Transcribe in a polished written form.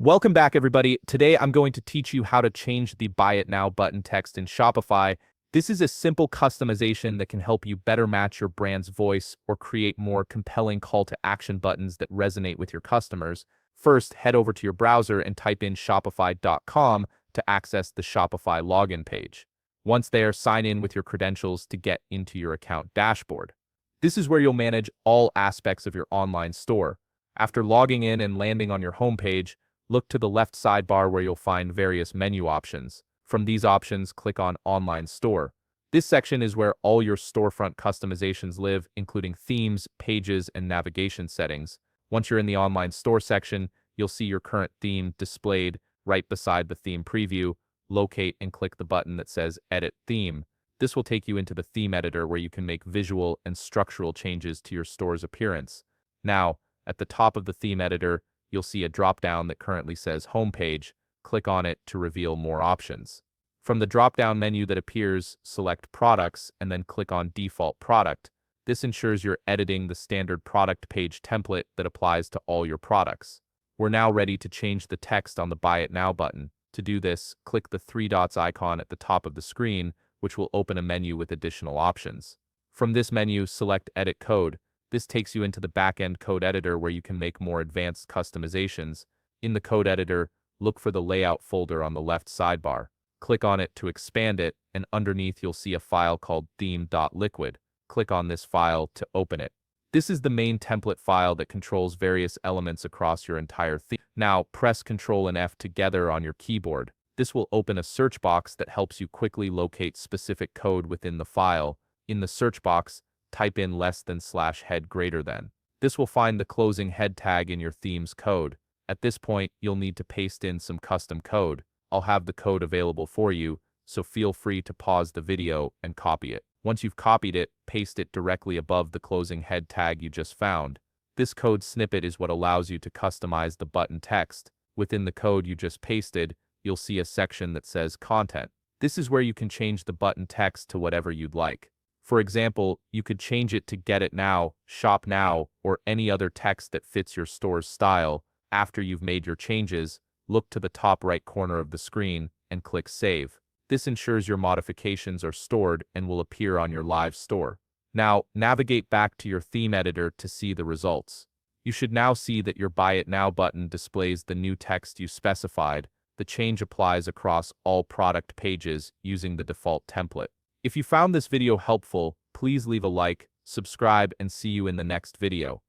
Welcome back, everybody. Today, I'm going to teach you how to change the Buy It Now button text in Shopify. This is a simple customization that can help you better match your brand's voice or create more compelling call to action buttons that resonate with your customers. First, head over to your browser and type in shopify.com to access the Shopify login page. Once there, sign in with your credentials to get into your account dashboard. This is where you'll manage all aspects of your online store. After logging in and landing on your homepage, look to the left sidebar where you'll find various menu options. From these options, click on Online Store. This section is where all your storefront customizations live, including themes, pages, and navigation settings. Once you're in the Online Store section, you'll see your current theme displayed right beside the theme preview. Locate and click the button that says Edit Theme. This will take you into the theme editor where you can make visual and structural changes to your store's appearance. Now, at the top of the theme editor, you'll see a drop-down that currently says Homepage. Click on it to reveal more options. From the drop-down menu that appears, select Products and then click on Default Product. This ensures you're editing the standard product page template that applies to all your products. We're now ready to change the text on the Buy It Now button. To do this, click the three dots icon at the top of the screen, which will open a menu with additional options. From this menu, select Edit Code. This takes you into the back-end code editor where you can make more advanced customizations. In the code editor, look for the layout folder on the left sidebar. Click on it to expand it, and underneath you'll see a file called theme.liquid. Click on this file to open it. This is the main template file that controls various elements across your entire theme. Now, press Ctrl and F together on your keyboard. This will open a search box that helps you quickly locate specific code within the file. In the search box, type in >head greater than. This will find the closing head tag in your theme's code. At this point, you'll need to paste in some custom code. I'll have the code available for you, so feel free to pause the video and copy it. Once you've copied it, paste it directly above the closing head tag you just found. This code snippet is what allows you to customize the button text. Within the code you just pasted, you'll see a section that says Content. This is where you can change the button text to whatever you'd like. For example, you could change it to Get It Now, Shop Now, or any other text that fits your store's style. After you've made your changes, look to the top right corner of the screen and click Save. This ensures your modifications are stored and will appear on your live store. Now, navigate back to your theme editor to see the results. You should now see that your Buy It Now button displays the new text you specified. The change applies across all product pages using the default template. If you found this video helpful, please leave a like, subscribe, and see you in the next video.